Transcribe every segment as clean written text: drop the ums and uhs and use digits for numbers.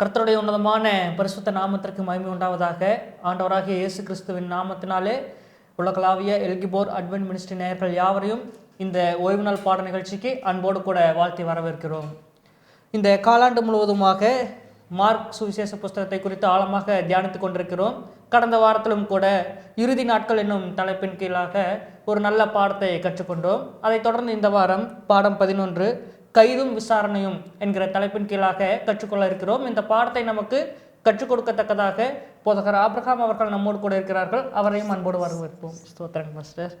கர்த்தருடைய உன்னதமான பரிசுத்த நாமத்திற்கு மகிமை உண்டாவதாக. ஆண்டவராகிய இயேசு கிறிஸ்துவின் நாமத்தினாலே உலகளாவிய எல்கிபோர் அட்வென்ட் மினிஸ்ட்ரி நேயர்கள் யாவரையும் இந்த ஓய்வு நாள் பாட நிகழ்ச்சிக்கு அன்போடு கூட வாழ்த்தி வரவேற்கிறோம். இந்த காலாண்டு முழுவதுமாக மார்க் சுவிசேஷ புஸ்தகத்தை குறித்து ஆழமாக தியானித்து கொண்டிருக்கிறோம். கடந்த வாரத்திலும் கூட இறுதி நாட்கள் என்னும் தலைப்பின் கீழாக ஒரு நல்ல பாடத்தை கற்றுக்கொண்டோம். அதைத் தொடர்ந்து இந்த வாரம் பாடம் 11 கைதும் விசாரணையும் என்கிற தலைப்பின் கீழாக கற்றுக்கொள்ள இருக்கிறோம். இந்த பாடத்தை நமக்கு கற்றுக் கொடுக்கத்தக்கதாக போதகர் ஆபிரகாம் அவர்கள் நம்மோடு கூட இருக்கிறார்கள். அவரையும் அன்போடு வரவேற்போம். ஸ்தோத்திரம் மாஸ்டர்.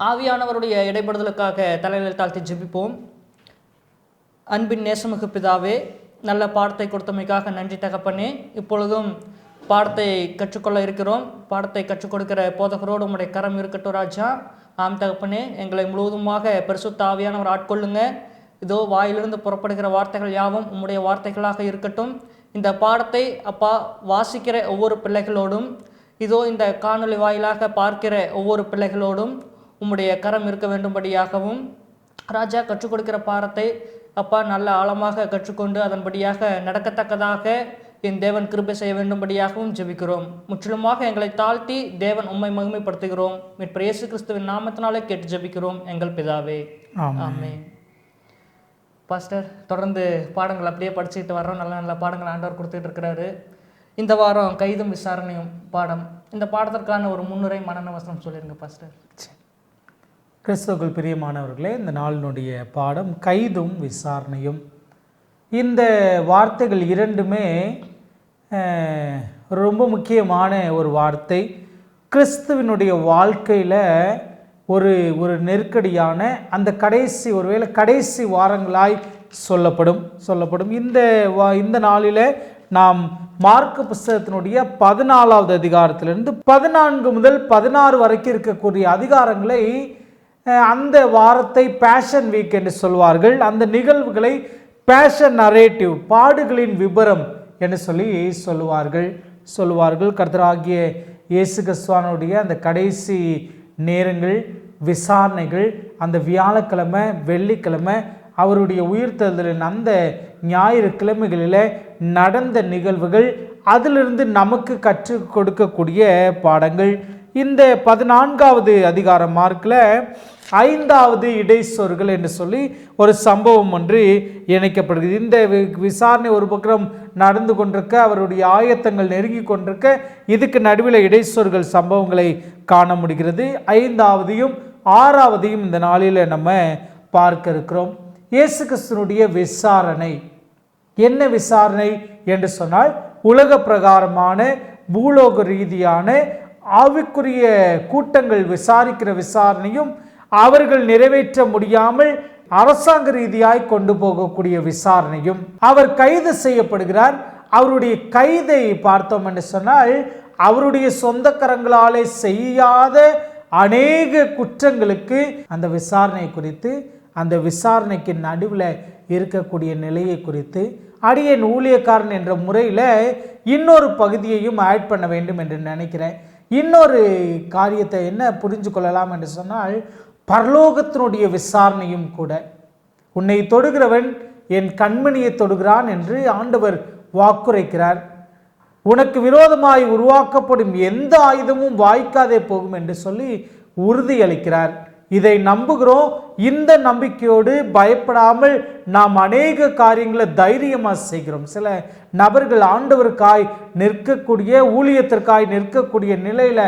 ஆவியானவருடைய இடைப்படுதலுக்காக தலையில் தாழ்த்தி ஜெபிப்போம். அன்பின் நேசமிகு பிதாவே, நல்ல பாடத்தை கொடுத்தமைக்காக நன்றி தகப்பனே. இப்பொழுதும் பாடத்தை கற்றுக்கொள்ள இருக்கிறோம். பாடத்தை கற்றுக் கொடுக்கிற போதகரோடு உம்முடைய கரம் இருக்கட்டும் ராஜா. ஆம் தகப்பனே, எங்களை முழுவதுமாக பரிசுத்த ஆவியானவர் ஆட்கொள்ளுங்க. இதோ வாயிலிருந்து புறப்படுகிற வார்த்தைகள் யாவும் உம்முடைய வார்த்தைகளாக இருக்கட்டும். இந்த பாடத்தை அப்பா வாசிக்கிற ஒவ்வொரு பிள்ளைகளோடும், இதோ இந்த காணொலி வாயிலாக பார்க்கிற ஒவ்வொரு பிள்ளைகளோடும் உம்முடைய கரம் இருக்க வேண்டும்படியாகவும் ராஜா கற்றுக் கொடுக்கிற பாடத்தை அப்பா நல்ல ஆழமாக கற்றுக்கொண்டு அதன்படியாக நடக்கத்தக்கதாக என் தேவன் கிருபை செய்ய வேண்டும்படியாகவும் ஜெபிக்கிறோம். முற்றிலுமாக எங்களை தாழ்த்தி தேவன் உம்மை மகிமைப்படுத்துகிறோம். மீட்பர் இயேசு கிறிஸ்துவின் நாமத்தினாலே கேட்டு ஜெபிக்கிறோம் எங்கள் பிதாவே, ஆமென். பாஸ்டர், தொடர்ந்து பாடங்கள் அப்படியே படிச்சுக்கிட்டு வர்றோம். நல்ல நல்ல பாடங்கள் ஆண்டவர் கொடுத்துட்டு இருக்கிறாரு. இந்த வாரம் கைதும் விசாரணையும் பாடம். இந்த பாடத்திற்கான ஒரு முன்னுரை மனன வசனம் சொல்லிருங்க பாஸ்டர். கிறிஸ்துவுக்குள் பிரியமானவர்களே, இந்த நாளினுடைய பாடம் கைதும் விசாரணையும். இந்த வார்த்தைகள் இரண்டுமே ரொம்ப முக்கியமான ஒரு வார்த்தை. கிறிஸ்துவினுடைய வாழ்க்கையில் ஒரு ஒரு நெருக்கடியான அந்த ஒருவேளை கடைசி வாரங்களாய் சொல்லப்படும். இந்த நாளில் நாம் மார்க்கு புஸ்தகத்தினுடைய 14வது அதிகாரத்திலிருந்து 14 முதல் 16 வரைக்கும் இருக்கக்கூடிய அதிகாரங்களை, அந்த வாரத்தை பேஷன் வீக் என்று சொல்வார்கள். அந்த நிகழ்வுகளை பேஷன் நரேட்டிவ், பாடுகளின் விபரம் என்று சொல்லி சொல்லுவார்கள். கர்த்தராகிய இயேசு கிறிஸ்துவினுடைய அந்த கடைசி நேரங்கள், விசாரணைகள், அந்த வியாழக்கிழமை, வெள்ளிக்கிழமை, அவருடைய உயிர்த்தெழுதலின் அந்த ஞாயிறு கிழமைகளில் நடந்த நிகழ்வுகள், அதிலிருந்து நமக்கு கற்றுக் கொடுக்கக்கூடிய பாடங்கள். இந்த 14வது அதிகாரம் மார்க்கில் 5வது இடைச்சொற்கள் என்று சொல்லி ஒரு சம்பவம் ஒன்று இணைக்கப்படுகிறது. இந்த விசாரணை ஒரு பக்கம் நடந்து கொண்டிருக்க, அவருடைய ஆயத்தங்கள் நெருங்கி கொண்டிருக்க, இதுக்கு நடுவில் இடைச்சொற்கள் சம்பவங்களை காண முடிகிறது. 5வதையும் 6வதையும் இந்த நாளில் நம்ம பார்க்க இருக்கிறோம். இயேசு கிறிஸ்துவினுடைய விசாரணை என்ன? விசாரணை என்று சொன்னால் உலக பிரகாரமான பூலோக ரீதியான ஆவிக்குரிய கூட்டங்கள் விசாரிக்கிற விசாரணையும், அவர்கள் நிறைவேற்ற முடியாமல் அரசாங்க ரீதியாய் கொண்டு போகக்கூடிய விசாரணையும். அவர் கைது செய்யப்படுகிறார். அவருடைய கைதை பார்த்தோம் என்று சொன்னால், அவருடைய சொந்த கரங்களாலே செய்யாத அநேக குற்றங்களுக்கு அந்த விசாரணை குறித்து, அந்த விசாரணைக்கு நடுவில் இருக்கக்கூடிய நிலையை குறித்து அடியேன் ஊழியக்காரன் என்ற முறையில் இன்னொரு பகுதியையும் ஆட் பண்ண வேண்டும் என்று நினைக்கிறேன். இன்னொரு காரியத்தை என்ன புரிஞ்சு கொள்ளலாம் என்று சொன்னால், பரலோகத்தினுடைய விசாரணையும் கூட. உன்னை தொடுகிறவன் என் கண்மணியை தொடுகிறான் என்று ஆண்டவர் வாக்குரைக்கிறார். உனக்கு விரோதமாய் உருவாக்கப்படும் எந்த ஆயுதமும் வாய்க்காதே போகும் என்று சொல்லி உறுதியளிக்கிறார். இதை நம்புகிறோம். இந்த நம்பிக்கையோடு பயப்படாமல் நாம் அநேக காரியங்களை தைரியமாக செய்கிறோம். சில நபர்கள் ஆண்டவருக்காய் நிற்கக்கூடிய, ஊழியத்திற்காய் நிற்கக்கூடிய நிலையில்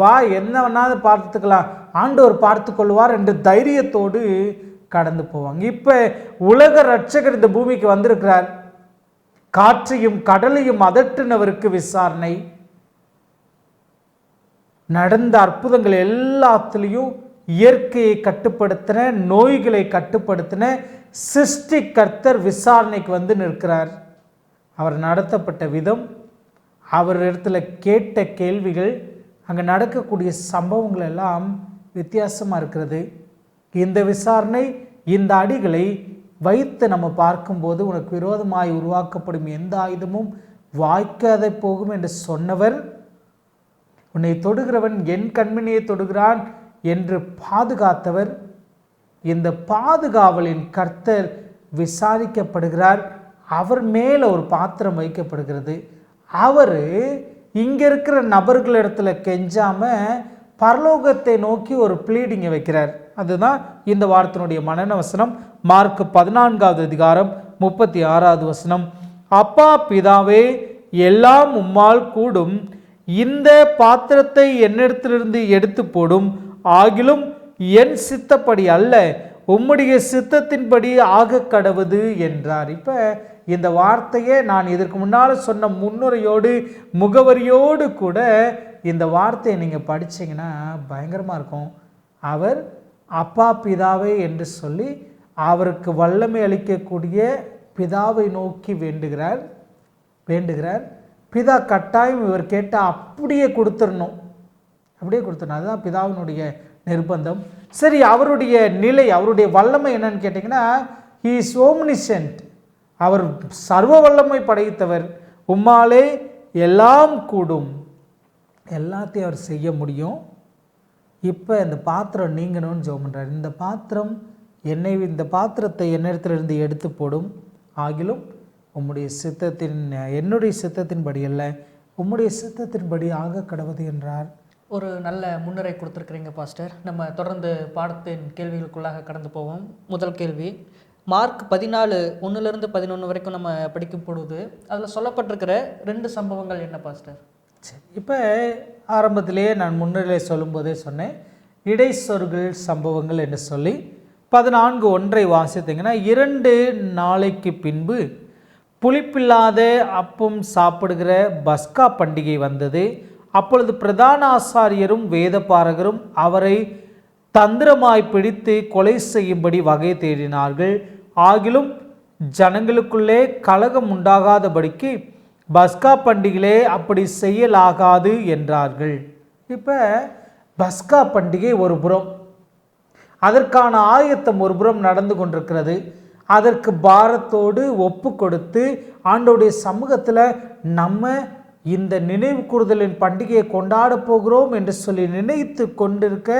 வா, என்ன வேணாலும் பார்த்துக்கலாம், ஆண்டவர் பார்த்து கொள்வார் என்று தைரியத்தோடு கடந்து போவாங்க. இப்போ உலக ரட்சகர் இந்த பூமிக்கு வந்திருக்கிறார். காற்றையும் கடலையும் அதட்டினவருக்கு விசாரணை. நடந்த அற்புதங்கள் எல்லாத்திலையும் இயற்கையை கட்டுப்படுத்தின, நோய்களை கட்டுப்படுத்தின சிருஷ்டி கர்த்தர் விசாரணைக்கு வந்து நிற்கிறார். அவர் நடத்தப்பட்ட விதம், அவர் இடத்துல கேட்ட கேள்விகள், அங்கே நடக்கக்கூடிய சம்பவங்கள் எல்லாம் வித்தியாசமாக இருக்கிறது. இந்த விசாரணை, இந்த அடிகளை வைத்து நம்ம பார்க்கும்போது, உனக்கு விரோதமாய் உருவாக்கப்படும் எந்த ஆயுதமும் வாய்க்காத போகும் என்று சொன்னவர், உன்னை தொடுகிறவன் என் கண்மணியை தொடுகிறான் என்று பாதுகாத்தவர், இந்த பாதுகாவலின் கர்த்தர் விசாரிக்கப்படுகிறார். அவர் மேலே ஒரு பாத்திரம் வைக்கப்படுகிறது. அவர் இங்கே இருக்கிற நபர்களிடத்துல கெஞ்சாமல் பரலோகத்தை நோக்கி ஒரு ப்ளீடிங்கை வைக்கிறார். அதுதான் இந்த வார்த்தையினுடைய மனன வசனம். மார்க் 14வது அதிகாரம் 36வது வசனம். அப்பா பிதாவே, எல்லாம் உம்மால் கூடும், இந்த பாத்திரத்தை என்னிடத்திலிருந்து எடுத்து போடும், ஆகிலும் என் சித்தப்படி அல்ல, உம்முடைய சித்தத்தின்படி ஆக கடவுது என்றார். இப்போ இந்த வார்த்தையே நான் இதற்கு முன்னால் சொன்ன முன்னுரையோடு முகவரியோடு கூட இந்த வார்த்தையை நீங்கள் படித்தீங்கன்னா பயங்கரமாக இருக்கும். அவர் அப்பா பிதாவே என்று சொல்லி அவருக்கு வல்லமை அளிக்கக்கூடிய பிதாவை நோக்கி வேண்டுகிறார். பிதா கட்டாயம் இவர் கேட்டால் அப்படியே கொடுத்துடணும். அதுதான் பிதாவினுடைய நிர்பந்தம். சரி, அவருடைய நிலை, அவருடைய வல்லமை என்னன்னு கேட்டிங்கன்னா, ஹி இஸ் ஓம்னிசென்ட். அவர் சர்வ வல்லமை படைத்தவர். உம்மாலே எல்லாம் கூடும், எல்லாத்தையும் அவர் செய்ய முடியும். இப்போ இந்த பாத்திரம் நீங்கணும்னு ஜெபம் பண்ணுறார். இந்த பாத்திரத்தை என்னிடத்திலிருந்து எடுத்து போடும், ஆகிலும் உம்முடைய என்னுடைய சித்தத்தின்படி அல்ல, உம்முடைய சித்தத்தின்படி ஆக கடவுது என்றார். ஒரு நல்ல முன்னுரை கொடுத்துருக்குறீங்க பாஸ்டர். நம்ம தொடர்ந்து பாடத்தின் கேள்விகளுக்குள்ளாக கடந்து போவோம். முதல் கேள்வி, மார்க் 14:1-11 வரைக்கும் நம்ம படிக்கும் பொழுது அதில் சொல்லப்பட்டிருக்கிற 2 சம்பவங்கள் என்ன பாஸ்டர்? சரி, இப்போ ஆரம்பத்திலேயே நான் முன்னிலை சொல்லும்போதே சொன்னேன், இடைச்சொற்கள் சம்பவங்கள் என்று சொல்லி 14:1 வாசித்தீங்கன்னா, 2 நாளைக்கு பின்பு புளிப்பில்லாத அப்பம் சாப்பிடுகிற பஸ்கா பண்டிகை வந்தது. அப்பொழுது பிரதான ஆசாரியரும் வேதபாரகரும் அவரை தந்திரமாய் பிடித்து கொலை செய்யும்படி வகை தேடினார்கள். ஆகிலும் ஜனங்களுக்குள்ளே கலகம் உண்டாகாதபடிக்கு பஸ்கா பண்டிகையிலே அப்படி செய்யலாகாது என்றார்கள். இப்போ பஸ்கா பண்டிகை ஒரு புறம், அதற்கான ஆயத்தம் ஒரு புறம் நடந்து கொண்டிருக்கிறது. அதற்கு பாரத்தோடு ஒப்பு கொடுத்து ஆண்டவருடைய சமூகத்தில் நம்ம இந்த நினைவு கூறுதலின் பண்டிகையை கொண்டாட போகிறோம் என்று சொல்லி நினைத்து கொண்டிருக்க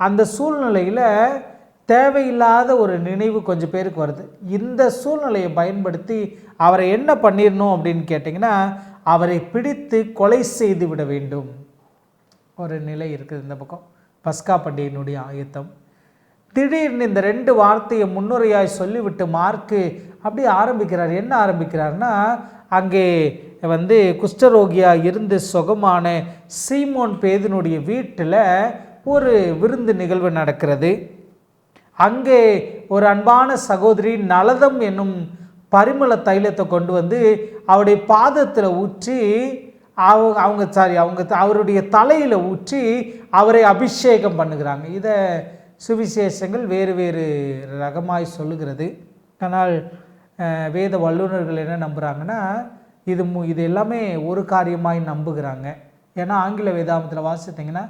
அந்த சூழ்நிலையில் தேவையில்லாத ஒரு நினைவு கொஞ்சம் பேருக்கு வருது. இந்த சூழ்நிலையை பயன்படுத்தி அவரை என்ன பண்ணிடணும் அப்படின்னு கேட்டிங்கன்னா, அவரை பிடித்து கொலை செய்து விட வேண்டும் ஒரு நிலை இருக்குது. இந்த பக்கம் பஸ்கா பண்டிகையினுடைய ஆயத்தம். திடீர்னு இந்த 2 வார்த்தையை முன்னுரையாய் சொல்லிவிட்டு மார்க்கு அப்படி ஆரம்பிக்கிறார். என்ன ஆரம்பிக்கிறார்னா, அங்கே குஷ்டரோகியாக இருந்து சுகமான சீமோன் பேதுனுடைய வீட்டில் ஒரு விருந்து நிகழ்வு நடக்கிறது. அங்கே ஒரு அன்பான சகோதரி நலதம் என்னும் பரிமள தைலத்தை கொண்டு வந்து அவருடைய பாதத்தில் ஊற்றி அவருடைய தலையில் ஊற்றி அவரை அபிஷேகம் பண்ணுகிறாங்க. இதை சுவிசேஷங்கள் வேறு வேறு ரகமாய் சொல்லுகிறது. ஆனால் வேத வல்லுநர்கள் என்ன நம்புகிறாங்கன்னா, இது எல்லாமே ஒரு காரியமாய் நம்புகிறாங்க. ஏன்னா ஆங்கில வேதாமத்தில் வாசித்தீங்கன்னா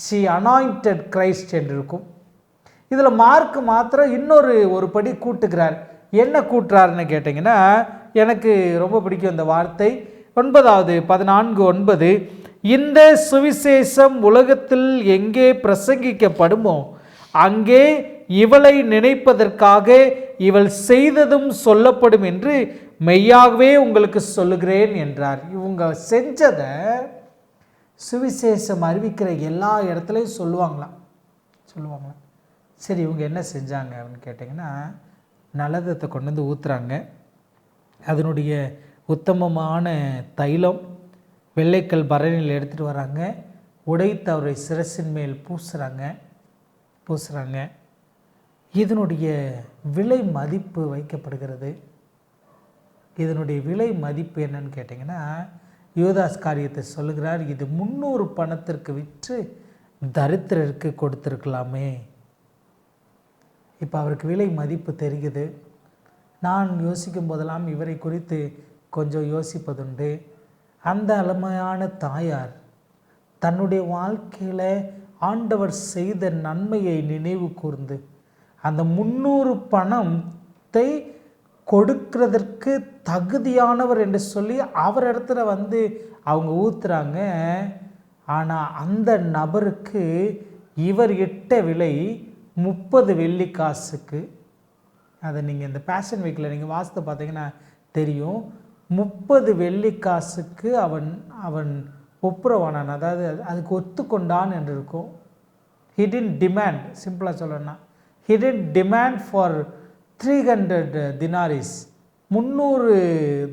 ஷி அனாயிண்டட் கிரைஸ்ட் என்று இருக்கும். இதில் மார்க் மாத்திரம் ஒரு படி கூட்டுகிறார். என்ன கூட்டுறாருன்னு கேட்டிங்கன்னா, எனக்கு ரொம்ப பிடிக்கும் இந்த வார்த்தை. 14:9 இந்த சுவிசேஷம் உலகத்தில் எங்கே பிரசங்கிக்கப்படுமோ அங்கே இவளை நினைப்பதற்காக இவள் செய்ததும் சொல்லப்படும் என்று மெய்யாகவே உங்களுக்கு சொல்லுகிறேன் என்றார். இவங்க செஞ்சதை சுவிசேஷம் அறிவிக்கிற எல்லா இடத்துலையும் சொல்லுவாங்களாம். சரி, இவங்க என்ன செஞ்சாங்க அப்படின்னு கேட்டிங்கன்னா, நலதத்தை கொண்டு வந்து ஊற்றுறாங்க. அதனுடைய உத்தமமான தைலம் வெள்ளைக்கல் பரணியில் எடுத்துகிட்டு வராங்க. உடைத்து அவரை சிரசின் மேல் பூசுகிறாங்க. இதனுடைய விலை மதிப்பு வைக்கப்படுகிறது. இதனுடைய விலை மதிப்பு என்னன்னு கேட்டிங்கன்னா, யூதாஸ் காரியத்தை சொல்லுகிறார், இது 300 பணத்திற்கு விற்று தரித்திரருக்கு கொடுத்துருக்கலாமே. இப்போ அவருக்கு விலை மதிப்பு தெரியுது. நான் யோசிக்கும் போதெல்லாம் இவரை குறித்து கொஞ்சம் யோசிப்பதுண்டு. அந்த அருமையான தாயார் தன்னுடைய வாழ்க்கையில் ஆண்டவர் செய்த நன்மையை நினைவு கூர்ந்து அந்த 300 பணத்தை கொடுக்கிறதற்கு தகுதியானவர் என்று சொல்லி அவர் இடத்துல அவங்க ஊத்துறாங்க. ஆனால் அந்த நபருக்கு இவர் இட்ட விலை 30 வெள்ளி காசுக்கு. அதை நீங்கள் இந்த பேஷன் வீக்கில் நீங்கள் வாசித்து பார்த்தீங்கன்னா தெரியும். 30 வெள்ளிக்காசுக்கு அவன் அவன் ஒப்புரவானான், அதாவது அதுக்கு ஒத்துக்கொண்டான் என்று இருக்கும். he didn't demand, சிம்பிளாக சொல்லணும்னா he didn't demand for 300 தினாரிஸ், 300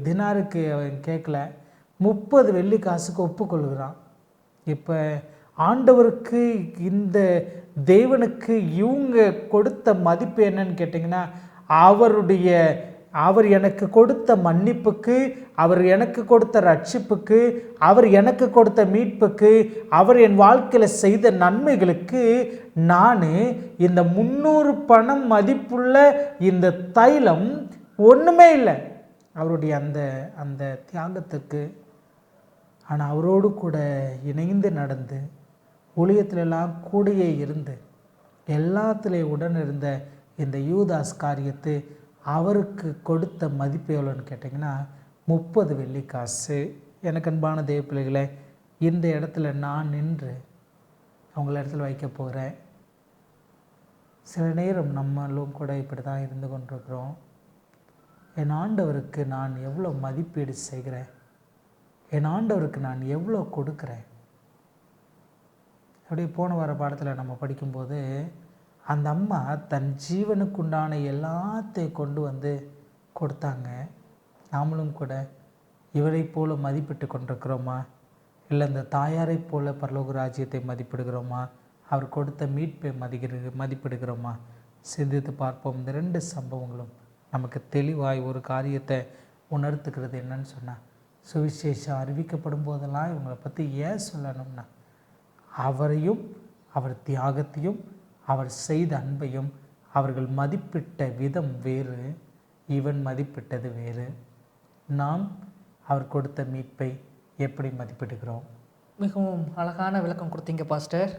தினாருக்கு அவன் கேட்கல, 30 வெள்ளிக்காசுக்கு ஒப்புக்கொள்கிறான். இப்போ ஆண்டவருக்கு, இந்த தேவனுக்கு இவங்க கொடுத்த மதிப்பு என்னன்னு கேட்டிங்கன்னா, அவர் எனக்கு கொடுத்த மன்னிப்புக்கு, அவர் எனக்கு கொடுத்த ரட்சிப்புக்கு, அவர் எனக்கு கொடுத்த மீட்புக்கு, அவர் என் வாழ்க்கையில் செய்த நன்மைகளுக்கு நான் இந்த 300 பணம் மதிப்புள்ள இந்த தைலம் ஒன்றுமே இல்லை அவருடைய அந்த தியாகத்துக்கு. ஆனால் அவரோடு கூட இணைந்து நடந்து, ஊழியத்திலெல்லாம் கூடயே இருந்து, எல்லாத்துலேயும் உடன் இருந்த இந்த யூதாஸ் காரியத்து அவருக்கு கொடுத்த மதிப்பு எவ்வளோன்னு கேட்டிங்கன்னா 30 வெள்ளிக்காசு. எனக்கு அன்பான தேவ பிள்ளைகளை, இந்த இடத்துல நான் நின்று அவங்கள இடத்துல வைக்க போகிறேன். சில நேரம் நம்மளும் கூட இப்படி தான் இருந்து கொண்டிருக்கிறோம். என் ஆண்டவருக்கு நான் எவ்வளோ மதிப்பீடு செய்கிறேன், என் ஆண்டவருக்கு நான் எவ்வளோ கொடுக்குறேன். அப்படியே போன வார பாடத்தில் நம்ம படிக்கும்போது அந்த அம்மா தன் ஜீவனுக்குண்டான எல்லாத்தையும் கொண்டு வந்து கொடுத்தாங்க. நாமளும் கூட இவரை போல மதிப்பிட்டு கொண்டிருக்கிறோமா, இல்லை இந்த தாயாரை போல பரலோக ராஜ்யத்தை மதிப்பிடுகிறோமா, அவர் கொடுத்த மீட்பை மதிப்பிடுகிறோமா? சிந்தித்து பார்ப்போம். இந்த 2 சம்பவங்களும் நமக்கு தெளிவாய் ஒரு காரியத்தை உணர்த்துக்கிறது. என்னன்னு சொன்னால், சுவிசேஷம் அறிவிக்கப்படும் போதெல்லாம் இவங்களை பற்றி ஏன் சொல்லணும்னா, அவரையும் அவர் தியாகத்தையும் அவர் செய்த அன்பையும் அவர்கள் மதிப்பிட்ட விதம் வேறு, இவன் மதிப்பிட்டது வேறு. நாம் அவர் கொடுத்த மீட்பை எப்படி மதிப்பிடுகிறோம்? மிகவும் அழகான விளக்கம் கொடுத்தீங்க பாஸ்டர்.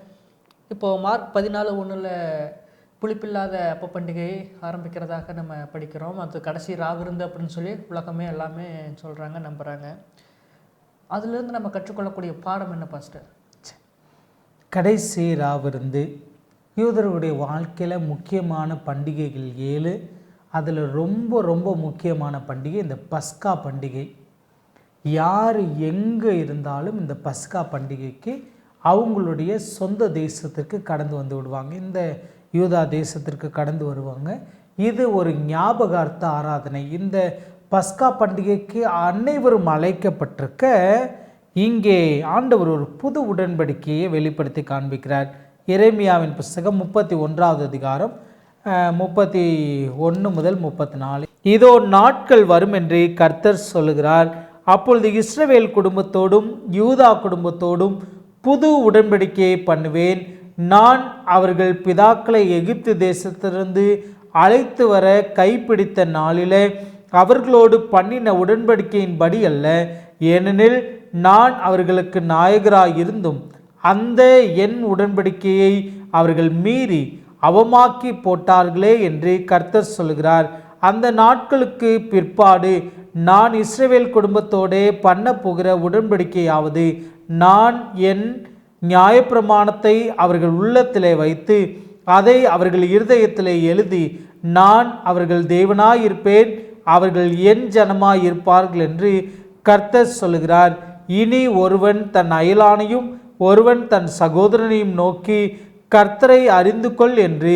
இப்போது மார்க் 14:1 புளிப்பில்லாத அப்ப பண்டிகை ஆரம்பிக்கிறதாக நம்ம படிக்கிறோம். அது கடைசி ராவிருந்து அப்படின்னு சொல்லி உலகமே எல்லாமே சொல்கிறாங்க, நம்புகிறாங்க. அதுலேருந்து நம்ம கற்றுக்கொள்ளக்கூடிய பாடம் என்ன பாஸ்டர்? கடைசி ராவிருந்து யூதர்களுடைய வாழ்க்கையில் முக்கியமான பண்டிகைகள் 7. அதில் ரொம்ப ரொம்ப முக்கியமான பண்டிகை இந்த பஸ்கா பண்டிகை. யார் எங்கே இருந்தாலும் இந்த பஸ்கா பண்டிகைக்கு அவங்களுடைய சொந்த தேசத்திற்கு கடந்து வந்து விடுவாங்க. இந்த யூதா தேசத்திற்கு கடந்து வருவாங்க. இது ஒரு ஞாபகார்த்த ஆராதனை. இந்த பஸ்கா பண்டிகைக்கு அனைவரும் அழைக்கப்பட்டிருக்க, இங்கே ஆண்டவர் ஒரு புது உடன்படிக்கையை வெளிப்படுத்தி காண்பிக்கிறார். எரேமியாவின் புஸ்தகம் 31வது அதிகாரம் 31 முதல் 34. இதோ நாட்கள் வரும் என்று கர்த்தர் சொல்லுகிறார், அப்பொழுது இஸ்ரவேல் குடும்பத்தோடும் யூதா குடும்பத்தோடும் புது உடன்படிக்கையை பண்ணுவேன். நான் அவர்கள் பிதாக்களை எகிப்து தேசத்திலிருந்து அழைத்து வர கைப்பிடித்த நாளிலே அவர்களோடு பண்ணின உடன்படிக்கையின்படி அல்ல, ஏனெனில் நான் அவர்களுக்கு நாயகராய் இருந்தும் அந்த என் உடன்படிக்கையை அவர்கள் மீறி அவமாக்கி போட்டார்களே என்று கர்த்தர் சொல்கிறார். அந்த நாட்களுக்கு பிற்பாடு நான் இஸ்ரவேல் குடும்பத்தோடே பண்ண போகிற உடன்படிக்கையாவது, நான் என் நியாயப்பிரமாணத்தை அவர்கள் உள்ளத்திலே வைத்து அதை அவர்கள் இருதயத்திலே எழுதி, நான் அவர்கள் தேவனாயிருப்பேன், அவர்கள் என் ஜனமாயிருப்பார்கள் என்று கர்த்தர் சொல்கிறார். இனி ஒருவன் தன் அயலானையும் ஒருவன் தன் சகோதரனையும் நோக்கி கர்த்தரை அறிந்து கொள் என்று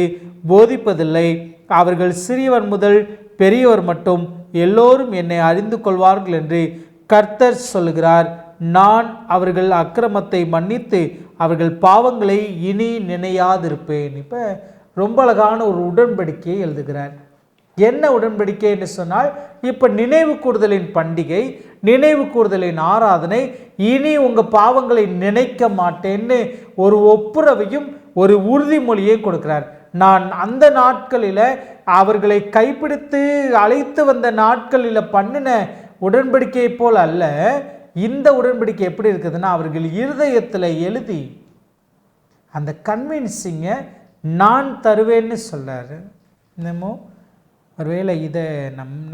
போதிப்பதில்லை. அவர்கள் சிறியவன் முதல் பெரியவர் மட்டும் எல்லோரும் என்னை அறிந்து கொள்வார்கள் என்று கர்த்தர் சொல்கிறார். நான் அவர்கள் அக்கிரமத்தை மன்னித்து அவர்கள் பாவங்களை இனி நினையாதிருப்பேன். இப்போ ரொம்ப அழகான ஒரு உடன்படிக்கையை எழுதுகிறார். என்ன உடன்படிக்கை என்று சொன்னால், இப்போ நினைவு கூறுதலின் பண்டிகை, நினைவு கூறுதலின் ஆராதனை, இனி உங்கள் பாவங்களை நினைக்க மாட்டேன்னு ஒரு ஒப்புரவையும் ஒரு உறுதிமொழியை கொடுக்கிறார். நான் அந்த நாட்களில் அவர்களை கைப்பிடித்து அழைத்து வந்த நாட்களில் பண்ணின உடன்படிக்கையை போல் அல்ல. இந்த உடன்படிக்கை எப்படி இருக்குதுன்னா, அவர்கள் இருதயத்தில் எழுதி அந்த கன்வின்சிங்கை நான் தருவேன்னு சொல்கிறாரு. இன்னமும் ஒருவேளை இதை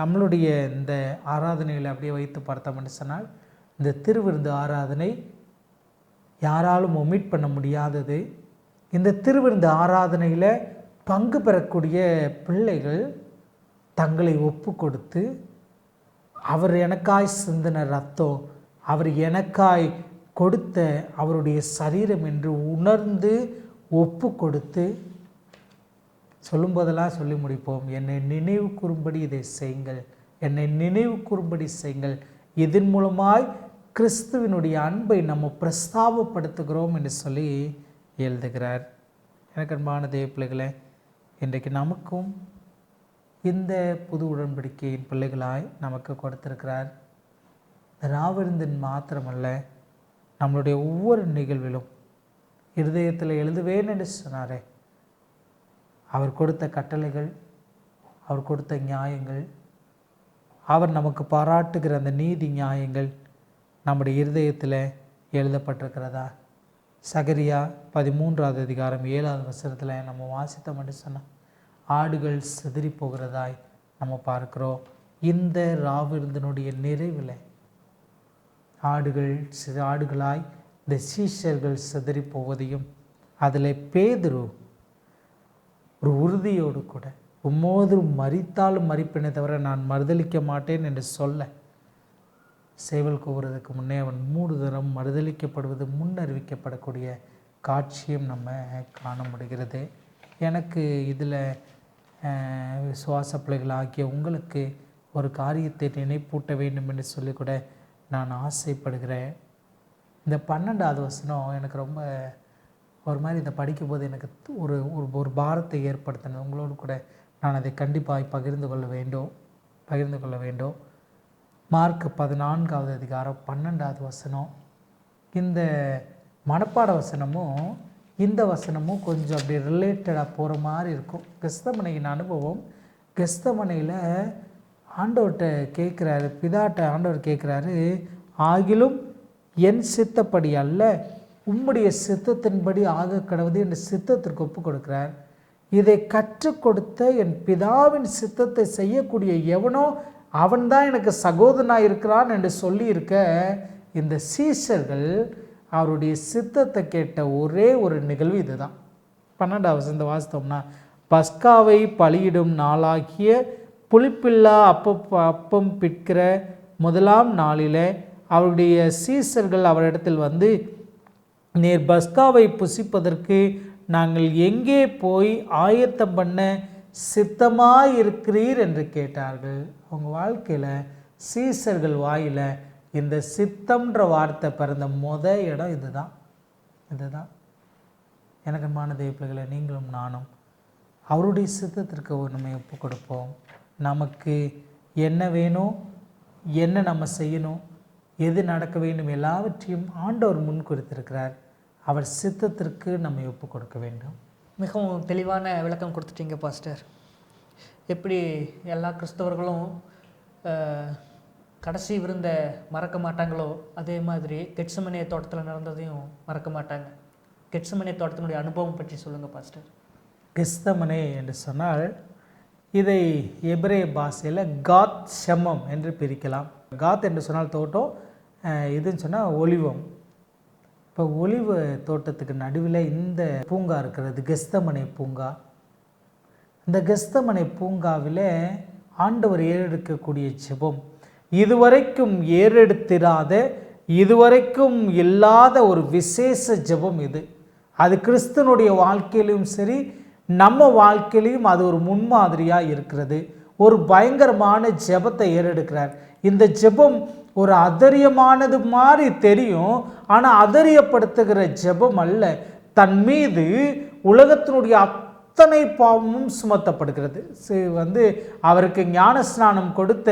நம்மளுடைய இந்த ஆராதனைகளை அப்படியே வைத்து பார்த்தோம்னு சொன்னால், இந்த திருவிருந்து ஆராதனை யாராலும் ஒமிட் பண்ண முடியாதது. இந்த திருவிருந்து ஆராதனையில் பங்கு பெறக்கூடிய பிள்ளைகள் தங்களை ஒப்பு கொடுத்து அவர் எனக்காய் சிந்தின ரத்தம், அவர் எனக்காய் கொடுத்த அவருடைய சரீரம் என்று உணர்ந்து ஒப்பு கொடுத்து சொல்லும்போதெல்லாம் சொல்லி முடிப்போம். என்னை நினைவு கூறும்படி இதை செய்யுங்கள், என்னை நினைவு கூறும்படி செய்யுங்கள். இதன் மூலமாய் கிறிஸ்துவினுடைய அன்பை நம்ம பிரஸ்தாபப்படுத்துகிறோம் என்று சொல்லி எழுதுகிறார். எனக்கு அன்பான தேவ பிள்ளைகளே, இன்றைக்கு நமக்கும் இந்த புது உடன்படிக்கையின் பிள்ளைகளாய் நமக்கு கொடுத்திருக்கிறார். ராவிருந்தின் மாத்திரமல்ல, நம்மளுடைய ஒவ்வொரு நிகழ்விலும் இருதயத்தில் எழுதுவேன் என்று சொன்னாரே, அவர் கொடுத்த கட்டளைகள், அவர் கொடுத்த நியாயங்கள், அவர் நமக்கு பாராட்டுகிற அந்த நீதி நியாயங்கள் நம்முடைய இருதயத்தில் எழுதப்பட்டிருக்கிறதா? சகரியா 13வது அதிகாரம் 7வது வசனத்தில் நம்ம வாசித்தோம் என்று சொன்னால், ஆடுகள் சிதறி போகிறதாய் நம்ம பார்க்கிறோம். இந்த ராவிருந்தினுடைய நிறைவில் ஆடுகளாய் இந்த சீஷர்கள் சிதறி போவதையும், அதில் பேதுரு ஒரு உறுதியோடு கூட உம்மோது மரித்தாலும் மரிப்பினை தவிர நான் மறுதளிக்க மாட்டேன் என்று சொல்ல, சேவல் கூவுறதுக்கு முன்னே அவன் 3 தரம் மறுதளிக்கப்படுவது முன்னறிவிக்கப்படக்கூடிய காட்சியும் நம்ம காண முடிகிறது. எனக்கு இதில் விசுவாச பிள்ளைகள் ஆகிய உங்களுக்கு ஒரு காரியத்தை நினைப்பூட்ட வேண்டும் என்று சொல்லி கூட நான் ஆசைப்படுகிறேன். இந்த 12வது வசனம் எனக்கு ரொம்ப ஒரு மாதிரி இதை படிக்கும்போது எனக்கு ஒரு ஒரு பாரத்தை ஏற்படுத்தினது. உங்களோடு கூட நான் அதை கண்டிப்பாக பகிர்ந்து கொள்ள வேண்டும். மார்க் 14வது அதிகாரம் 12வது வசனம். இந்த மனப்பாட வசனமும் இந்த வசனமும் கொஞ்சம் அப்படி ரிலேட்டடாக போகிற மாதிரி இருக்கும். கெத்செமனேயின் அனுபவம். கெத்செமனேயில் ஆண்டவர்கிட்ட கேட்குறாரு, பிதாட்ட ஆண்டவர் கேட்குறாரு, ஆகிலும் என் சித்தப்படி அல்ல உம்முடைய சித்தத்தின்படி ஆக கடவுது என்ற சித்தத்திற்கு ஒப்பு கொடுக்கிறார். இதை கற்றுக் கொடுத்த என் பிதாவின் சித்தத்தை செய்யக்கூடிய எவனோ அவன்தான் எனக்கு சகோதரனாக இருக்கிறான் என்று சொல்லியிருக்க, இந்த சீஷர்கள் அவருடைய சித்தத்தை கேட்ட ஒரே ஒரு நிகழ்வு இதுதான். 12வது வசனத்தை வாசித்தோம்னா, பஸ்காவை பலியிடும் நாளாகிய புளிப்பில்லா அப்பம் பிற்கிற முதலாம் நாளில் அவருடைய சீஷர்கள் அவரிடத்தில் வந்து, நீர் பஸ்காவை புசிப்பதற்கு நாங்கள் எங்கே போய் ஆயத்தம் பண்ண சித்தமாயிருக்கிறீர் என்று கேட்டார்கள். அவங்க வாழ்க்கையில் சீஷர்கள் வாயில் இந்த சித்தம்ன்ற வார்த்தை பிறந்த இடம் இதுதான். எனக்கு அன்பான தேவ பிள்ளைகளை, நீங்களும் நானும் அவருடைய சித்தத்திற்கு நம்ம ஒப்பு கொடுப்போம். நமக்கு என்ன வேணும், என்ன நம்ம செய்யணும், எது நடக்க வேண்டும், எல்லாவற்றையும் ஆண்டவர் முன் குறித்திருக்கிறார். அவர் சித்தத்திற்கு நம்ம ஒப்பு கொடுக்க வேண்டும். மிகவும் தெளிவான விளக்கம் கொடுத்துட்டீங்க பாஸ்டர். எப்படி எல்லா கிறிஸ்தவர்களும் கடைசி விருந்தை மறக்க மாட்டாங்களோ, அதே மாதிரி கெத்செமனே தோட்டத்தில் நடந்ததையும் மறக்க மாட்டாங்க. கெத்செமனே தோட்டத்தினுடைய அனுபவம் பற்றி சொல்லுங்கள் பாஸ்டர். கெத்செமனே என்று சொன்னால், இதை எபிரேய பாஷையில் காத் ஷெமம் என்று பிரிக்கலாம். காத் என்று சொன்னால் தோட்டம், இதுன்னு சொன்னால் ஒலிவம். இப்போ ஒலிவ தோட்டத்துக்கு நடுவில் இந்த பூங்கா இருக்கிறது, கெத்செமனே பூங்கா. இந்த கெத்செமனே பூங்காவில் ஆண்டவர் ஏறெடுக்கக்கூடிய ஜெபம், இதுவரைக்கும் ஏறெடுத்திராத, இதுவரைக்கும் இல்லாத ஒரு விசேஷ ஜெபம் இது. அது கிறிஸ்தனுடைய வாழ்க்கையிலும் சரி, நம்ம வாழ்க்கையிலையும் அது ஒரு முன்மாதிரியாக இருக்கிறது. ஒரு பயங்கரமான ஜெபத்தை ஏறெடுக்கிறார். இந்த ஜெபம் ஒரு அதரியமானது மாதிரி தெரியும், ஆனால் அதரியப்படுத்துகிற ஜெபம் அல்ல. தன் மீது உலகத்தினுடைய அத்தனை பாவமும் சுமத்தப்படுகிறது. அவருக்கு ஞான ஸ்நானம் கொடுத்த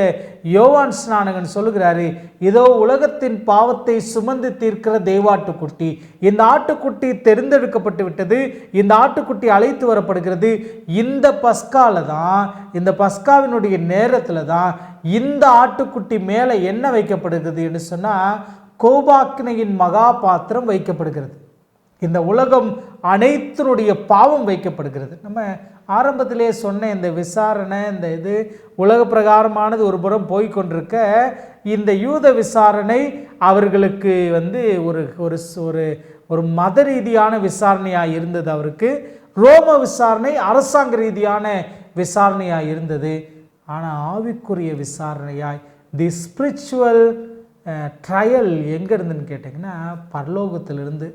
யோவான் ஸ்நானகன் சொல்லுகிறாரு, இதோ உலகத்தின் பாவத்தை சுமந்து தீர்க்கிற தெய்வாட்டுக்குட்டி, இந்த ஆட்டுக்குட்டி தெரிந்தெடுக்கப்பட்டு விட்டது, இந்த ஆட்டுக்குட்டி அழைத்து வரப்படுகிறது. இந்த பஸ்கால தான், இந்த பஸ்காவினுடைய நேரத்தில் தான் இந்த ஆட்டுக்குட்டி மேலே என்ன வைக்கப்படுகிறது என்று சொன்னால், கோபாக்கினையின் மகா பாத்திரம் வைக்கப்படுகிறது. இந்த உலகம் அனைத்தினுடைய பாவம் வைக்கப்படுகிறது. நம்ம ஆரம்பத்திலே சொன்ன இந்த விசாரணை, இந்த இது உலக பிரகாரமானது ஒரு புறம் போய்கொண்டிருக்க, இந்த யூத விசாரணை அவர்களுக்கு ஒரு ஒரு ஒரு மத ரீதியான விசாரணையாக இருந்தது. அவருக்கு ரோம விசாரணை அரசாங்க ரீதியான விசாரணையாக இருந்தது. ஆனால் ஆவிக்குரிய விசாரணையாய் தி ஸ்பிரிச்சுவல் ட்ரையல் எங்கே இருந்துன்னு கேட்டிங்கன்னா பரலோகத்திலிருந்து.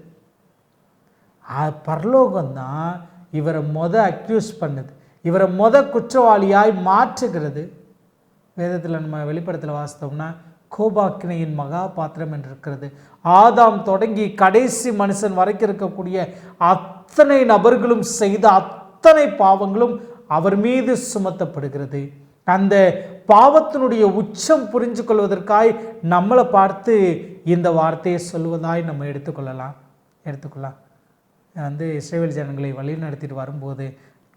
பரலோகம்தான் இவரை அக்யூஸ் பண்ணுது, இவரை குற்றவாளியாய் மாற்றுகிறது. வேதத்தில் நம்ம வெளிப்படத்தில் வாசித்தோம்னா கோபாக்கினையின் மகா பாத்திரம் என்று இருக்கிறது. ஆதாம் தொடங்கி கடைசி மனுஷன் வரைக்கும் இருக்கக்கூடிய அத்தனை நபர்களும் செய்த அத்தனை பாவங்களும் அவர் மீது சுமத்தப்படுகிறது. அந்த பாவத்தினுடைய உச்சம் புரிஞ்சு கொள்வதற்காய் நம்மளை பார்த்து இந்த வார்த்தையை சொல்வதாய் நம்ம எடுத்துக்கொள்ளலாம். இஸ்ரவேல் ஜனங்களை வழி நடத்திட்டு வரும்போது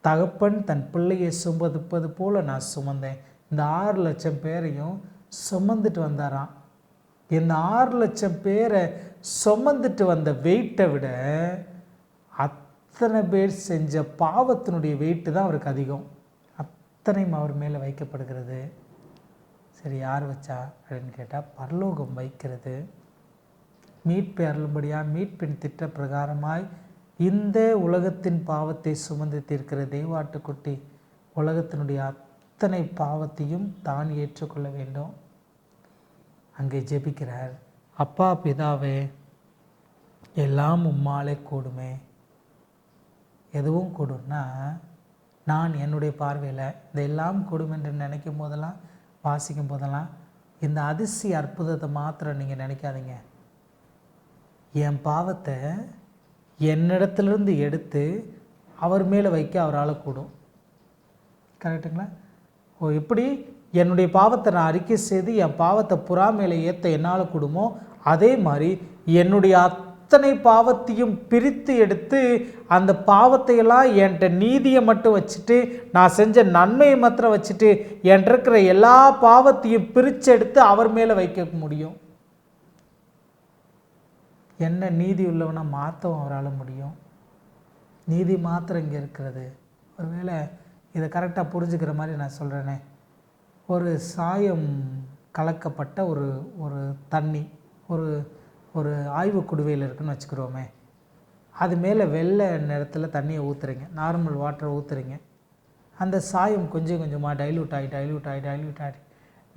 தகப்பன் தன் பிள்ளையை சுமப்பது போல நான் சுமந்தேன். இந்த 6 லட்சம் பேரையும் சுமந்துட்டு வந்தாராம். இந்த 6 லட்சம் பேரை சுமந்துட்டு வந்த வெயிட்டை விட அத்தனை பேர் செஞ்ச பாவத்தினுடைய வெயிட்டு தான் அவருக்கு அதிகம். அத்தனையும் அவர் மேலே வைக்கப்படுகிறது. சரி, யார் வச்சா அப்படின்னு கேட்டால் பரலோகம் வைக்கிறது. மீட்பை அருளும்படியாக மீட்பின் திட்ட பிரகாரமாய் இந்த உலகத்தின் பாவத்தை சுமந்து தீர்க்கிற தெய்வாட்டுக்குட்டி உலகத்தினுடைய அத்தனை பாவத்தையும் தான் ஏற்றுக்கொள்ள வேண்டும். அங்கே ஜெபிக்கிறார், அப்பா பிதாவே, எல்லாம் உம்மாலே கூடுமே. எதுவும் கூடும்னா நான் என்னுடைய பார்வையில் இந்த எல்லாம் கூடும் என்று நினைக்கும் போதெல்லாம், வாசிக்கும் போதெல்லாம் இந்த அதிசய அற்புதத்தை மாத்திரம் நீங்கள் நினைக்காதீங்க. என் பாவத்தை என்னிடத்துலேருந்து எடுத்து அவர் மேலே வைக்க அவரால் கூடும். கரெக்டுங்களா? எப்படி என்னுடைய பாவத்தை நான் அறிக்கை செய்து என் பாவத்தை புறா மேலே ஏற்ற என்னால் கூடுமோ, அதே மாதிரி என்னுடைய அத்தனை பாவத்தையும் பிரித்து எடுத்து அந்த பாவத்தையெல்லாம் என்கிட்ட நீதியை மட்டும் வச்சுட்டு நான் செஞ்ச நன்மையை மாத்திரம் வச்சுட்டு என்கிட்ட இருக்கிற எல்லா பாவத்தையும் பிரித்து எடுத்து அவர் மேலே வைக்க முடியும். என்ன நீதி உள்ளவனா மாற்றவும் அவரால் முடியும். நீதி மாத்திரம் இங்கே இருக்கிறது. ஒருவேளை இதை கரெக்டாக புரிஞ்சுக்கிற மாதிரி நான் சொல்கிறேனே, ஒரு சாயம் கலக்கப்பட்ட ஒரு தண்ணி ஒரு ஆய்வு குடுவையில் இருக்குன்னு வச்சுக்கிறோமே, அது மேலே வெள்ளை நிறத்தில் தண்ணியை ஊற்றுறீங்க, நார்மல் வாட்டரை ஊற்றுறீங்க. அந்த சாயம் கொஞ்சம் கொஞ்சமாக டைல்யூட் ஆகி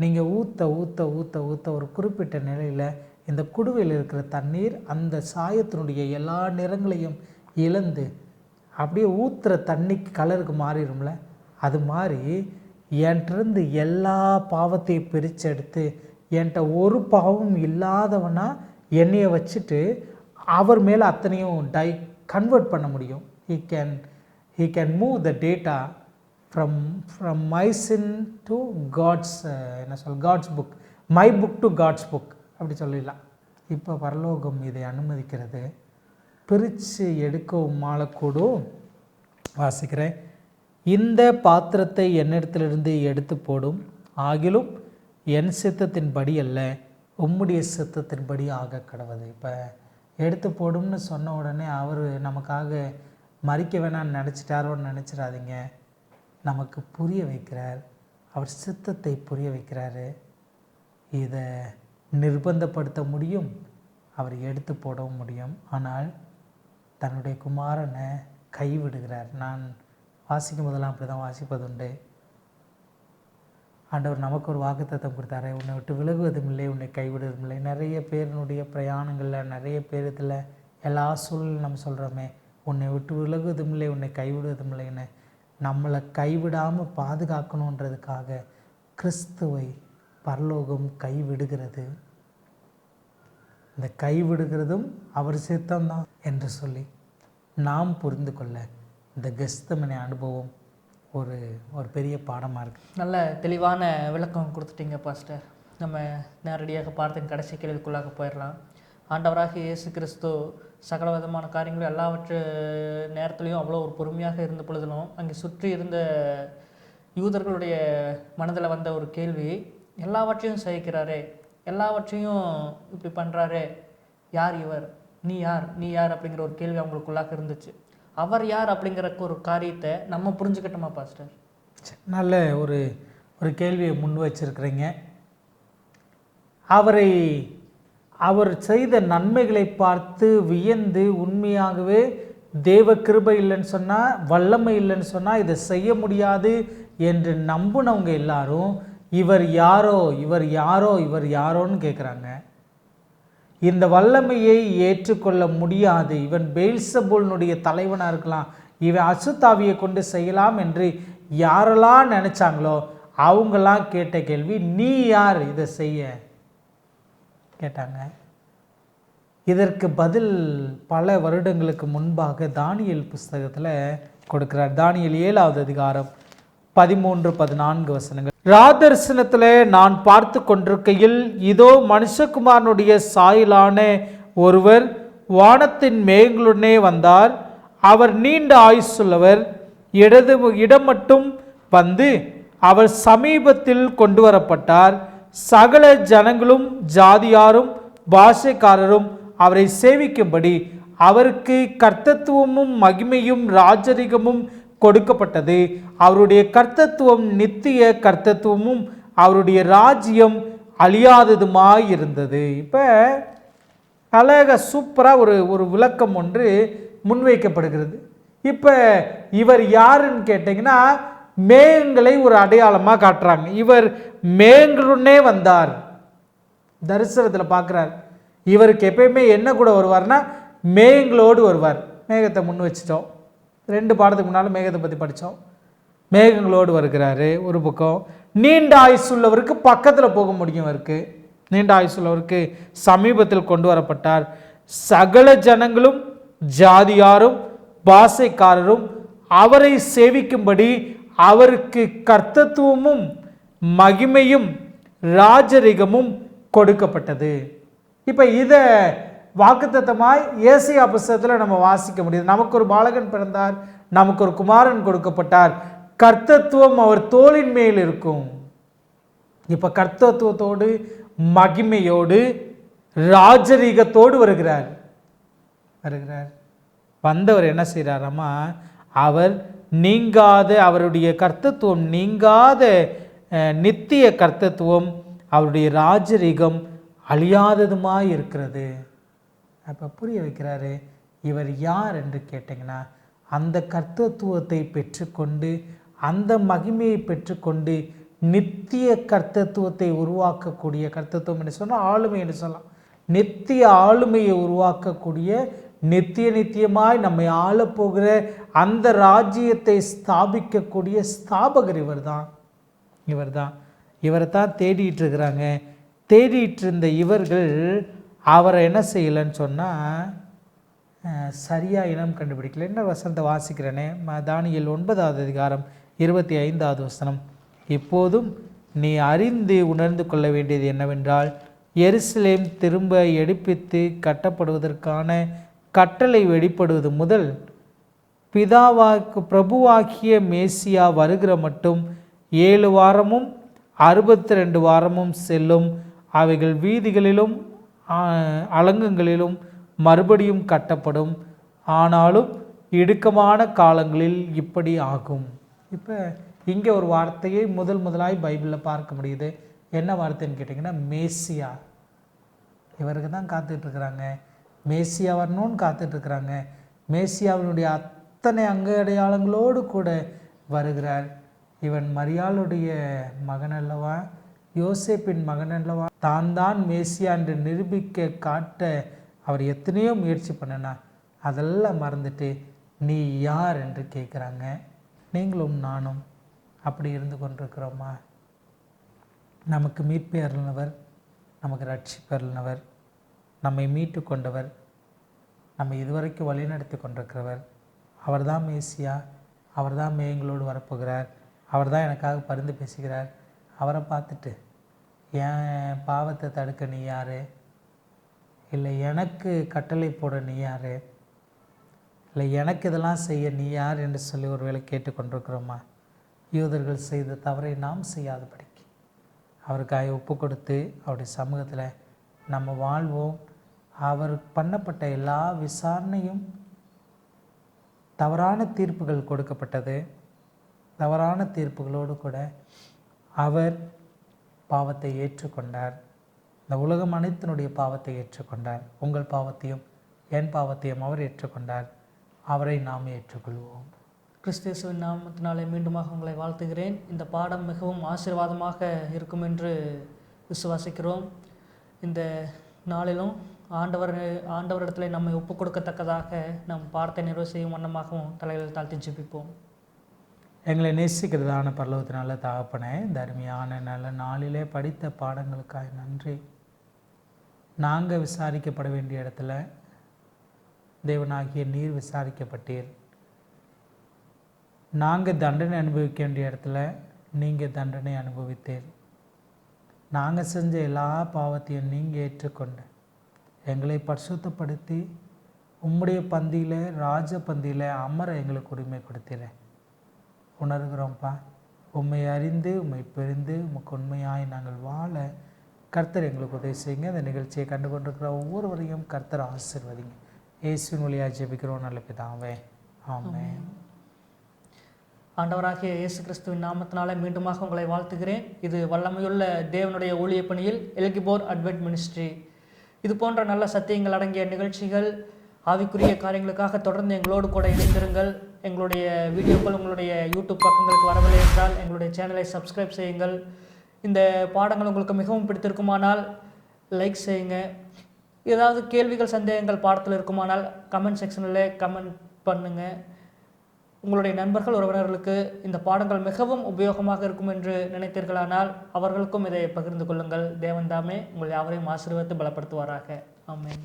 நீங்கள் ஊற்ற ஒரு குறிப்பிட்ட நிலையில் இந்த குடுவையில் இருக்கிற தண்ணீர் அந்த சாயத்தினுடைய எல்லா நிறங்களையும் இழந்து அப்படியே ஊற்றுற தண்ணிக்கு கலருக்கு மாறிடும்ல. அது மாதிரி என்கிட்டருந்து எல்லா பாவத்தையும் பிரித்து எடுத்து என்கிட்ட ஒரு பாவம் இல்லாதவனா என்னையை வச்சுட்டு அவர் மேலே அத்தனையும் கன்வெர்ட் பண்ண முடியும். he can move the data from my sin to God's God's book, my book to God's book அப்படி சொல்லிடலாம். இப்போ பரலோகம் இதை அனுமதிக்கிறது. பிரித்து எடுக்கவும் மாளக்கூடும். வாசிக்கிறேன், இந்த பாத்திரத்தை என்னிடத்திலிருந்து எடுத்து போடும், ஆகிலும் என் சித்தத்தின்படி அல்ல உம்முடைய சித்தத்தின்படி ஆக கடவுது. இப்போ எடுத்து போடும்னு சொன்ன உடனே அவர் நமக்காக மறிக்க வேணான்னு நினச்சிட்டாரோன்னு நினச்சிடாதீங்க. நமக்கு புரிய வைக்கிறார், அவர் சித்தத்தை புரிய வைக்கிறாரு. இதை நிர்பந்தப்படுத்த முடியும், அவர் எடுத்து போடவும் முடியும். ஆனால் தன்னுடைய குமாரனை கைவிடுகிறார். நான் வாசிக்கும் போதெல்லாம் அப்படி தான் வாசிப்பதுண்டு. ஆண்டவர் நமக்கு ஒரு வாக்குத்தத்தம் கொடுத்தாரு, உன்னை விட்டு விலகுவதும் இல்லை, உன்னை கைவிடுவதும் இல்லை. நிறைய பேருனுடைய பிரயாணங்களில் நிறைய பேரத்தில் எல்லா சூழலும் நம்ம சொல்கிறோமே, உன்னை விட்டு விலகுவதும் இல்லை, உன்னை கைவிடுவதும் இல்லைன்னு. நம்மளை கைவிடாமல் பாதுகாக்கணுன்றதுக்காக கிறிஸ்துவை பரலோகம் கைவிடுகிறது. இந்த கைவிடுகிறதும் அவர் சித்தம்தான் என்று சொல்லி நாம் புரிந்து கொள்ள இந்த கெத்செமனே அனுபவம் ஒரு பெரிய பாடமாக இருக்குது. நல்ல தெளிவான விளக்கம் கொடுத்துட்டீங்க பாஸ்டர். நம்ம நேரடியாக பார்த்தேன் கடைசி கேள்விக்குள்ளாக போயிடலாம். ஆண்டவராக இயேசு கிறிஸ்து சகல விதமான காரியங்களும் எல்லாவற்று நேரத்துலையும் அவ்வளோ ஒரு பொறுமையாக இருந்த பொழுதிலும் அங்கே சுற்றி இருந்த யூதர்களுடைய மனதில் வந்த ஒரு கேள்வி, எல்லாவற்றையும் சகிக்கிறாரே, எல்லாவற்றையும் இப்படி பண்ணுறாரே, யார் இவர், நீ யார் அப்படிங்கிற ஒரு கேள்வி அவங்களுக்குள்ளாக இருந்துச்சு. அவர் யார் அப்படிங்கிற ஒரு காரியத்தை நம்ம புரிஞ்சுக்கிட்டோமா பாஸ்டர்? நல்ல ஒரு கேள்வியை முன் வச்சிருக்கிறீங்க. அவர் செய்த நன்மைகளை பார்த்து வியந்து உண்மையாகவே தேவ கிருபை இல்லைன்னு சொன்னால், வல்லமை இல்லைன்னு சொன்னால் இதை செய்ய முடியாது என்று நம்பினவங்க எல்லாரும் இவர் யாரோ இவர் யாரோ இவர் யாரோன்னு கேட்குறாங்க. இந்த வல்லமையை ஏற்றுக்கொள்ள முடியாது, இவன் பெயல்செபூலினுடைய தலைவனாக இருக்கலாம், இவன் அசுத்தாவியை கொண்டு செய்யலாம் என்று யாரெல்லாம் நினச்சாங்களோ அவங்கெல்லாம் கேட்ட கேள்வி, நீ யார் இதை செய்ய கேட்டாங்க. இதற்கு பதில் பல வருடங்களுக்கு முன்பாக தானியேல் புஸ்தகத்தில் கொடுக்கிறார். தானியேல் 7வது அதிகாரம் 13-14 வசனங்கள். ராதர்சனத்தில் நான் பார்த்து கொண்டிருக்கையில் இதோ மனுஷகுமாரனுடைய சாயலான ஒருவர் வானத்தின் மேகங்களுடனே வந்தார். அவர் நீண்ட ஆயுசுள்ளவர். இடம் மட்டும் வந்து அவர் சமீபத்தில் கொண்டு வரப்பட்டார். சகல ஜனங்களும் ஜாதியாரும் பாஷைக்காரரும் அவரை சேவிக்கும்படி அவருக்கு கர்த்தத்துவமும் மகிமையும் ராஜரிகமும் கொடுக்கப்பட்டது. அவருடைய கர்த்தத்துவம் நித்திய கர்த்தத்துவமும் அவருடைய ராஜ்யம் அழியாததுமாய் இருந்தது. இப்போ அழகாக சூப்பராக ஒரு விளக்கம் ஒன்று முன்வைக்கப்படுகிறது. இப்போ இவர் யாருன்னு கேட்டிங்கன்னா மேகங்களை ஒரு அடையாளமாக காட்டுறாங்க. இவர் மேகங்களுடனே வந்தார். தரிசனத்தில் பார்க்குறார். இவருக்கு எப்பயுமே என்ன கூட வருவார்னா மேகங்களோடு வருவார். மேகத்தை முன் வச்சிட்டோம். 2 பாடத்துக்கு முன்னால் மேகத்தை பற்றி படித்தோம். மேகங்களோடு வருகிறாரு ஒரு பக்கம். நீண்ட ஆயுசுள்ளவருக்கு பக்கத்தில் போக முடியும். அவருக்கு நீண்ட ஆயுசுள்ளவருக்கு சமீபத்தில் கொண்டு வரப்பட்டார். சகல ஜனங்களும் ஜாதியாரும் பாஷைக்காரரும் அவரை சேவிக்கும்படி அவருக்கு கர்த்தத்துவமும் மகிமையும் ராஜரிகமும் கொடுக்கப்பட்டது. இப்போ இதை வாக்குத்தத்தமாய் ஏசாயா புஸ்தகத்தில் நம்ம வாசிக்க முடியுது. நமக்கு ஒரு பாலகன் பிறந்தார், நமக்கு ஒரு குமாரன் கொடுக்கப்பட்டார், கர்த்தத்துவம் அவர் தோளின் மேல் இருக்கும். இப்போ கர்த்தத்துவத்தோடு மகிமையோடு ராஜரீகத்தோடு வருகிறார். வந்தவர் என்ன செய்கிறாராமா, அவர் நீங்காத அவருடைய கர்த்தத்துவம், நீங்காத நித்திய கர்த்தத்துவம், அவருடைய ராஜரீகம் அழியாததுமாய் இருக்கிறது. அப்போ புரிய வைக்கிறாரு. இவர் யார் என்று கேட்டிங்கன்னா அந்த கர்த்தத்துவத்தை பெற்றுக்கொண்டு அந்த மகிமையை பெற்றுக்கொண்டு நித்திய கர்த்தத்துவத்தை உருவாக்கக்கூடிய, கர்த்தத்துவம் என்று சொன்னால் ஆளுமை என்று சொல்லலாம், நித்திய ஆளுமையை உருவாக்கக்கூடிய, நித்தியமாய் நம்மை ஆளப்போகிற அந்த ராஜ்யத்தை ஸ்தாபிக்கக்கூடிய ஸ்தாபகர் இவர் தான் தேடிட்டு இருக்கிறாங்க. தேடிட்டு இருந்த இவர்கள் அவரை என்ன செய்யலைன்னு சொன்னால் சரியாக இனம் கண்டுபிடிக்கல. என்ன வசனத்தை வாசிக்கிறேனே, தானியேல் 9வது அதிகாரம் 25வது வசனம். இப்போதும் நீ அறிந்து உணர்ந்து கொள்ள வேண்டியது என்னவென்றால், எருசலேம் திரும்ப எடுப்பித்து கட்டப்படுவதற்கான கட்டளை வெளிப்படுவது முதல் பிரபுவாகிய மேசியா வருகிற மட்டும் 7 வாரமும் 62 வாரமும் செல்லும். அவைகள் வீதிகளிலும் அலங்கங்களிலும் மறுபடியும் கட்டப்படும். ஆனாலும் இடுக்கமான காலங்களில் இப்படி ஆகும். இப்போ இங்கே ஒரு வார்த்தையை முதலாய் பைபிளில் பார்க்க முடியுது. என்ன வார்த்தைன்னு கேட்டிங்கன்னா மேசியா. இவருக்கு தான் காத்துட்ருக்குறாங்க. மேசியா வரணும்னு காத்துட்ருக்குறாங்க. மேசியாவினுடைய அத்தனை அடையாளங்களோடு கூட வருகிறார். இவன் மரியாளுடைய மகன் அல்லவா, யோசேப்பின் மகன் அல்லவா, தான் மேசியா என்று நிரூபிக்க காட்ட அவர் எத்தனையோ முயற்சி பண்ணினா அதெல்லாம் மறந்துட்டு நீ யார் என்று கேட்குறாங்க. நீங்களும் நானும் அப்படி இருந்து கொண்டிருக்கிறோமா? நமக்கு மீட்பு அருளினவர், நமக்கு ரட்சிப்பு அருளினவர், நம்மை மீட்டு கொண்டவர், நம்ம இதுவரைக்கும் வழிநடத்தி கொண்டிருக்கிறவர், அவர் தான் மேசியா. அவர் தான் மேகங்களோடு வரப்போகிறார். அவர் தான் எனக்காக பரிந்து பேசுகிறார். அவரை பார்த்துட்டு என் பாவத்தை தடுக்க நீ யார், இல்லை எனக்கு கட்டளை போட நீ யார், இல்லை எனக்கு இதெல்லாம் செய்ய நீ யார் என்று சொல்லி ஒரு வேளை கேட்டுக்கொண்டிருக்கிறோமா? யூதர்கள் செய்த தவறை நாம் செய்யாதபடிக்கு அவருக்காக ஒப்பு கொடுத்து அவருடைய சமூகத்தில் நம்ம வாழ்வோம். அவர் பண்ணப்பட்ட எல்லா விசாரணையும் தவறான தீர்ப்புகள் கொடுக்கப்பட்டது. தவறான தீர்ப்புகளோடு கூட அவர் பாவத்தை ஏற்றுக்கொண்டார். இந்த உலகம் அனைத்தினுடைய பாவத்தை ஏற்றுக்கொண்டார். உங்கள் பாவத்தையும் என் பாவத்தையும் அவர் ஏற்றுக்கொண்டார். அவரை நாம் ஏற்றுக்கொள்வோம். கிறிஸ்தேசுவின் நாமத்தினாலே மீண்டுமாக உங்களை வாழ்த்துகிறேன். இந்த பாடம் மிகவும் ஆசீர்வாதமாக இருக்கும் என்று விசுவாசிக்கிறோம். இந்த நாளிலும் ஆண்டவரிடத்தில் நம்மை ஒப்புக் கொடுக்கத்தக்கதாக நம் பாடத்தை நிறைவு செய்யும் வண்ணமாகவும் தலைகளில் தாழ்த்தி ஜெபிப்போம். எங்களை நேசிக்கிறதான பரலோகத்தினால தகப்பனே, இந்த அருமையான நல்ல நாளிலே படித்த பாடங்களுக்காக நன்றி. நாங்கள் விசாரிக்கப்பட வேண்டிய இடத்துல தேவனாகிய நீர் விசாரிக்கப்பட்டீர். நாங்கள் தண்டனை அனுபவிக்க வேண்டிய இடத்துல நீங்கள் தண்டனை அனுபவித்தீர். நாங்கள் செஞ்ச எல்லா பாவத்தையும் நீங்கள் ஏற்றுக்கொண்டு எங்களை பரிசுத்தப்படுத்தி உம்முடைய பந்தியில் ராஜ பந்தியில் அமர எங்களுக்கு உரிமை கொடுத்தீர. உணர்கிறோம்ப்பா, உண்மை அறிந்து உண்மை பிரிந்து உமக்கு உண்மையாய் நாங்கள் வாழ கர்த்தர் எங்களுக்கு உதவி செய்யுங்க. இந்த நிகழ்ச்சியை கண்டுகொண்டிருக்கிற ஒவ்வொருவரையும் கர்த்தர் ஆசீர்வதிங்க. இயேசுவின் வழியாக ஜெபிக்கிறோம் நல்ல பிதாவே, ஆமென். ஆண்டவராகிய இயேசு கிறிஸ்துவின் நாமத்தினாலே மீண்டுமாக உங்களை வாழ்த்துகிறேன். இது வல்லமையுள்ள தேவனுடைய ஊழிய பணியில் எல்கிபோர் அட்வென்ட் மினிஸ்ட்ரி. இது போன்ற நல்ல சத்தியங்கள் அடங்கிய நிகழ்ச்சிகள், ஆவிக்குரிய காரியங்களுக்காக தொடர்ந்து எங்களோடு கூட இணைந்திருங்கள். எங்களுடைய வீடியோக்கள் உங்களுடைய யூடியூப் பக்கங்களுக்கு வரவில்லை என்றால் எங்களுடைய சேனலை சப்ஸ்கிரைப் செய்யுங்கள். இந்த பாடங்கள் உங்களுக்கு மிகவும் பிடித்திருக்குமானால் லைக் செய்யுங்க. ஏதாவது கேள்விகள் சந்தேகங்கள் பாடத்தில் இருக்குமானால் கமெண்ட் செக்ஷனில் கமெண்ட் பண்ணுங்கள். உங்களுடைய நண்பர்கள் உறவினர்களுக்கு இந்த பாடங்கள் மிகவும் உபயோகமாக இருக்கும் என்று நினைத்தீர்களானால் அவர்களுக்கும் இதை பகிர்ந்து கொள்ளுங்கள். தேவன் தாமே உங்கள் யாவரையும் ஆசீர்வதித்து பலப்படுத்துவாராக. ஆமென்.